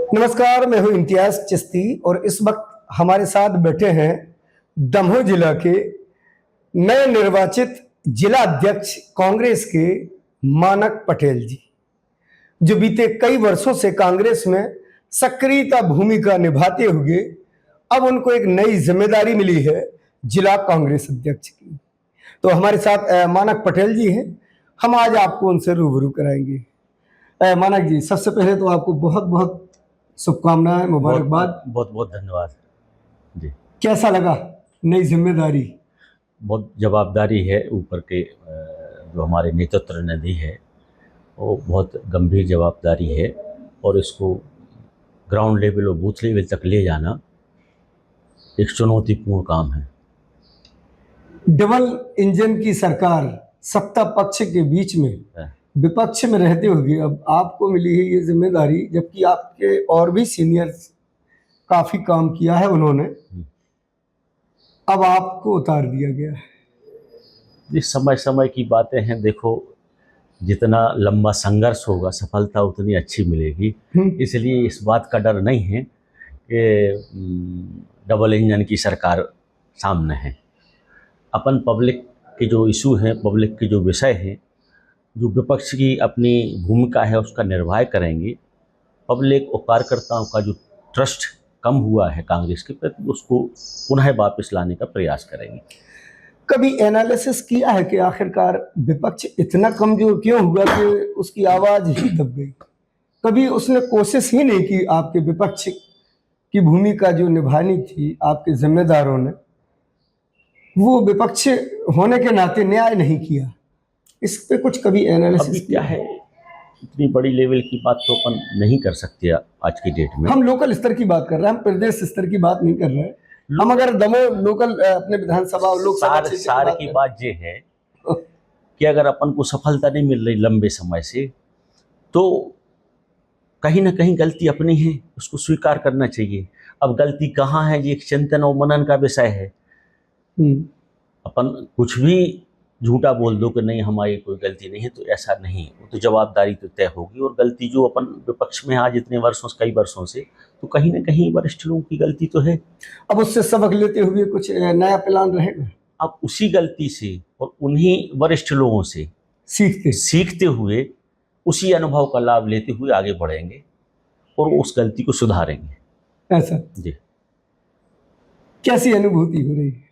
नमस्कार, मैं हूं इम्तियाज चिश्ती और इस वक्त हमारे साथ बैठे हैं दमोह जिला के नए निर्वाचित जिला अध्यक्ष कांग्रेस के मानक पटेल जी, जो बीते कई वर्षों से कांग्रेस में सक्रियता भूमिका निभाते हुए अब उनको एक नई जिम्मेदारी मिली है जिला कांग्रेस अध्यक्ष की। तो हमारे साथ मानक पटेल जी हैं, हम आज आपको उनसे रूबरू कराएंगे। मानक जी, सबसे पहले तो आपको बहुत बहुत शुभकामनाएं, मुबारकबाद। बहुत बहुत धन्यवाद जी। कैसा लगा नई जिम्मेदारी? बहुत जवाबदारी है ऊपर के जो हमारे नेतृत्व ने दी है, वो बहुत गंभीर जवाबदारी है और इसको ग्राउंड लेवल और बूथ लेवल तक ले जाना एक चुनौतीपूर्ण काम है। डबल इंजन की सरकार सत्ता पक्ष के बीच में विपक्ष में रहते हुए अब आपको मिली है ये जिम्मेदारी, जबकि आपके और भी सीनियर्स काफी काम किया है उन्होंने, अब आपको उतार दिया गया है। ये समय समय की बातें हैं। देखो, जितना लंबा संघर्ष होगा सफलता उतनी अच्छी मिलेगी। इसलिए इस बात का डर नहीं है कि डबल इंजन की सरकार सामने है। अपन पब्लिक के जो इशू हैं, पब्लिक के जो विषय हैं, जो विपक्ष की अपनी भूमिका है उसका निर्वाह करेंगे। पब्लिक और कार्यकर्ताओं का जो ट्रस्ट कम हुआ है कांग्रेस के प्रति, उसको पुनः वापस लाने का प्रयास करेंगे। कभी एनालिसिस किया है कि आखिरकार विपक्ष इतना कमजोर क्यों हुआ कि उसकी आवाज ही दब गई? कभी उसने कोशिश ही नहीं की आपके विपक्ष की भूमिका जो निभानी थी आपके जिम्मेदारों ने, वो विपक्ष होने के नाते न्याय नहीं किया? इस पे कुछ कभी एनालिसिस क्या है? इतनी बड़ी लेवल की बात तो अपन नहीं कर सकते आज की डेट में। हम लोकल स्तर की बात कर रहे हैं, हम प्रदेश स्तर की बात नहीं कर रहे हैं। हम अगर दमोह लोकल अपने विधानसभा और लोकसभा सार की बात ये है कि अगर अपन को सफलता नहीं मिल रही लंबे समय से, तो कहीं ना कहीं गलती अपनी है, उसको स्वीकार करना चाहिए। अब गलती कहाँ है ये एक चिंतन और मनन का विषय है। अपन कुछ भी झूठा बोल दो कि नहीं हमारी कोई गलती नहीं है, तो ऐसा नहीं। वो तो जवाबदारी तो तय होगी। और गलती जो अपन विपक्ष में आज इतने वर्षों से, कई वर्षों से, तो कहीं ना कहीं वरिष्ठ लोगों की गलती तो है। अब उससे सबक लेते हुए कुछ नया प्लान रहेगा। अब उसी गलती से और उन्हीं वरिष्ठ लोगों से सीखते हुए उसी अनुभव का लाभ लेते हुए आगे बढ़ेंगे और उस गलती को सुधारेंगे। ऐसा जी। कैसी अनुभूति हो रही है?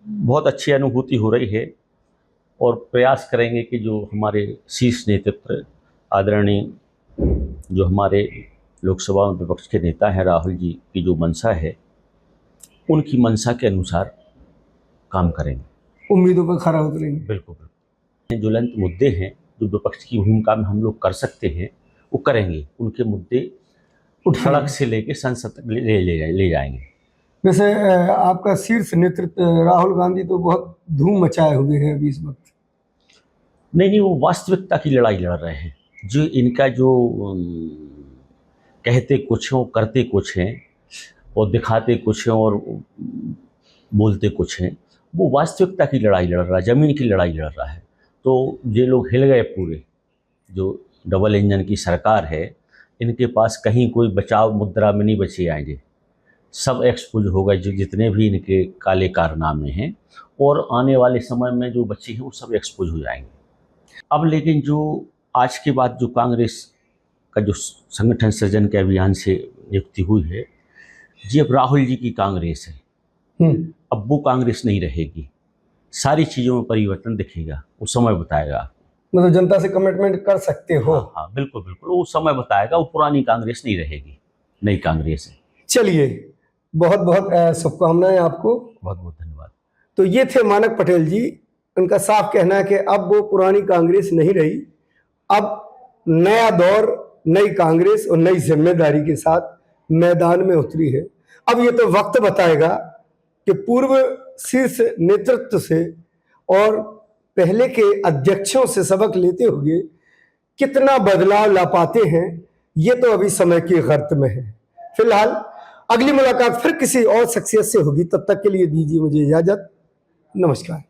बहुत अच्छी अनुभूति हो रही है और प्रयास करेंगे कि जो हमारे शीर्ष नेतृत्व आदरणीय जो हमारे लोकसभा में विपक्ष के नेता हैं राहुल जी की जो मंशा है, उनकी मंशा के अनुसार काम करेंगे। उम्मीदों पर खरा उतरेंगे। बिल्कुल बिल्कुल। ज्वलंत मुद्दे हैं जो विपक्ष की भूमिका में हम लोग कर सकते हैं, वो करेंगे। उनके मुद्दे सड़क से लेके संसद तक ले जाएंगे। वैसे आपका शीर्ष नेतृत्व राहुल गांधी तो बहुत धूम मचाए हुए हैं अभी इस वक्त। नहीं, वो वास्तविकता की लड़ाई लड़ रहे हैं। जो इनका जो कहते कुछ हैं, करते कुछ हैं, और दिखाते कुछ हैं और बोलते कुछ हैं, वो वास्तविकता की लड़ाई लड़ रहा है, ज़मीन की लड़ाई लड़ रहा है। तो ये लोग हिल गए पूरे। जो डबल इंजन की सरकार है, इनके पास कहीं कोई बचाव मुद्रा में नहीं बचे आएंगे। सब एक्सपोज हो गए, जो जितने भी इनके काले कारनामे हैं, और आने वाले समय में जो बच्चे हैं वो सब एक्सपोज हो जाएंगे। अब लेकिन जो आज के बाद जो कांग्रेस का जो संगठन सृजन के अभियान से नियुक्ति हुई है, ये अब राहुल जी की कांग्रेस है। अब वो कांग्रेस नहीं रहेगी। सारी चीज़ों में परिवर्तन दिखेगा, वो समय बताएगा। मतलब जनता से कमिटमेंट कर सकते हो? हाँ, बिल्कुल बिल्कुल, वो समय बताएगा। वो पुरानी कांग्रेस नहीं रहेगी, नई कांग्रेस है। चलिए, बहुत बहुत शुभकामनाएं आपको। बहुत बहुत धन्यवाद। तो ये थे मानक पटेल जी। उनका साफ कहना है कि अब वो पुरानी कांग्रेस नहीं रही, अब नया दौर, नई कांग्रेस और नई जिम्मेदारी के साथ मैदान में उतरी है। अब ये तो वक्त बताएगा कि पूर्व शीर्ष नेतृत्व से और पहले के अध्यक्षों से सबक लेते हुए कितना बदलाव ला पाते हैं, ये तो अभी समय की गर्त में है। फिलहाल अगली मुलाकात फिर किसी और शख्सियत से होगी। तब तक के लिए दीजिए मुझे इजाजत। नमस्कार।